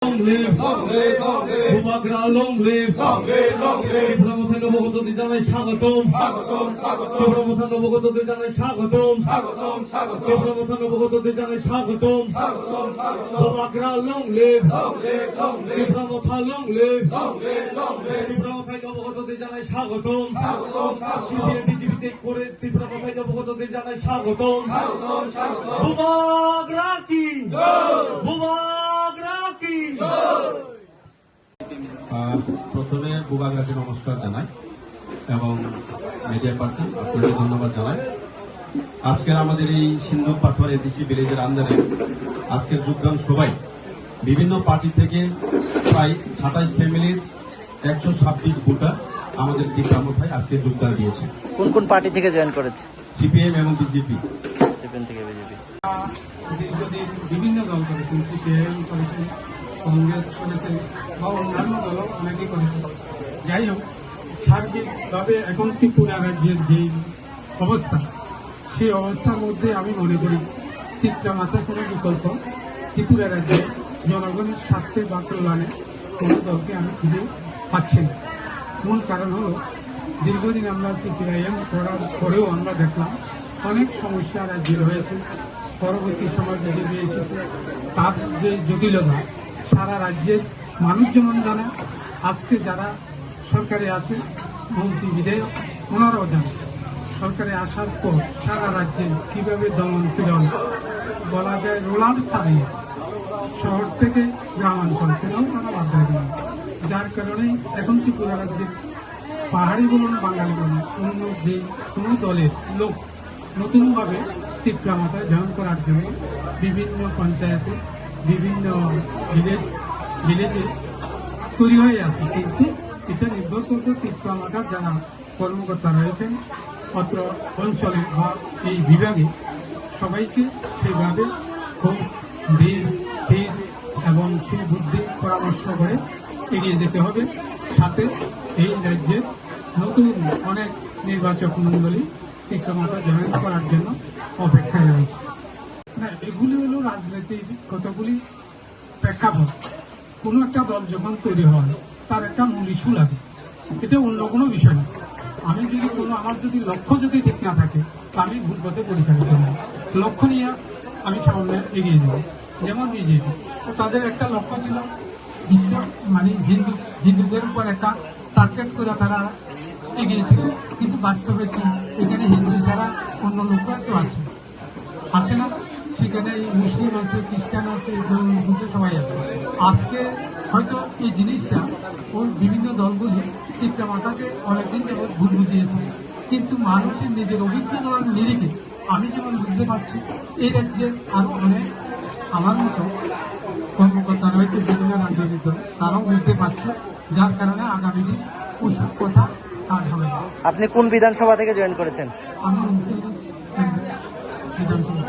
Long live, Bumagra, long live, Promotion of Ogotan Shagatom, Promotion of Ogotan Shagatom, Promotion of Ogotan Shagatom, Bumagra, long live, Promotion long live, Promotion of Ogotan Shagatom, CPMDGP take for it, Promotion of Ogotan Shagatom, Bumagra ki, Bumagra ki. প্রথমে বুবাগ্রাকে নমস্কার জানাই এবং media person আপনাদের ধন্যবাদ জানাই। আজকের আমাদের এই সিন্ধু পাথর এডিসি ভিলেজের আন্ডারে আজকের যোগদান সবাই বিভিন্ন পার্টি থেকে প্রায় 27 ফ্যামিলির 126 ভোটার আমাদের দীপরামথায় আজকে যোগদান দিয়েছে। কোন কোন পার্টি থেকে জয়েন করেছে? সিপিএম এবং বিজেপি। দীর্ঘদিন বিভিন্ন দল করেছেন, সিপিএম করেছেন, কংগ্রেস করেছেন বা অন্যান্য দলও অনেকেই করেছেন। যাই হোক, সার্বিকভাবে এখন ত্রিপুরা রাজ্যের যে অবস্থা, সেই অবস্থার মধ্যে আমি মনে করি ত্রিপুরা মাথা ছাড়া বিকল্প ত্রিপুরা রাজ্যে জনগণের স্বার্থে বা কল্যাণে কোনো দলকে আমি খুঁজে পাচ্ছি না। মূল কারণ হলো দীর্ঘদিন আমরা সিপিআইএম করার পরেও আমরা দেখলাম অনেক সমস্যা রাজ্যে রয়েছে। পরবর্তী সময় বিজেপি এসেছে, তার যে জটিলতা সারা রাজ্যের মানুষ যেমন জানে, আজকে যারা সরকারে আছে মন্ত্রী বিধায়ক ওনারাও জানে সরকারে আসার পর সারা রাজ্যে কীভাবে দমন পীড়ন বলা যায় রোলার চালিয়েছে, শহর থেকে গ্রামাঞ্চল থেকেও তারা বাদ দেয়। যার কারণে এখন ত্রিপুরা রাজ্যের পাহাড়ি বলুন বাঙালি বলুন অন্য যে কোনো দলের লোক নতুনভাবে ত্রিপুরা মাথায় জয়েন করার জন্য বিভিন্ন পঞ্চায়েতে বিভিন্ন ভিলেজে তৈরি হয়ে আছে। কিন্তু এটা নির্ভর করবে ত্রিপুরা মাথার যারা কর্মকর্তা রয়েছেন অত্র অঞ্চলে বা এই বিভাগে সবাইকে সেইভাবে খুব ধীর এবং সুবুদ্ধি পরামর্শ করে এগিয়ে যেতে হবে। সাথে এই রাজ্যের নতুন অনেক নির্বাচক মণ্ডলী ত্রিপুরা জয়েন করার জন্য অপেক্ষায় রয়েছে। না, এগুলি হলো রাজনীতির কতগুলি প্রেক্ষাপট। কোনো একটা দল যখন তৈরি হয় তার একটা মূল ইস্যু লাগে, এটা অন্য কোনো বিষয় না। আমি যদি আমার যদি লক্ষ্য যদি ঠিক না থাকে তা আমি ভুল পথে পরিচালিত হই। লক্ষ্য নিয়ে আমি সামনে এগিয়ে যাব। যেমন বিজেপি, তাদের একটা লক্ষ্য ছিল বিশ্ব মানে হিন্দুদের উপর একটা টার্গেট করে তারা এগিয়েছিল। কিন্তু বাস্তবে কি এখানে হিন্দু ছাড়া অন্য লোকরা তো আছে না, সেখানে মুসলিম আছে, খ্রিস্টান আছে, হিন্দু সবাই আছে। আজকে হয়তো এই জিনিসটা ওর বিভিন্ন দলগুলি ত্রিপুরা মাতাকে অনেকদিন যাবৎ ভুল বুঝিয়েছে। কিন্তু মানুষের নিজের অভিজ্ঞতার নিরিখে আমি যেমন বুঝতে পারছি এই রাজ্যে আরও অনেক আমার মতো কর্মকর্তা রয়েছে বিভিন্ন রাজনৈতিক দল, তারাও বুঝতে পারছে। যার কারণে আগামী দিন ওসব কথা কাজ হবে। আপনি কোন বিধানসভা থেকে জয়েন করেছেন? আমি বিধানসভা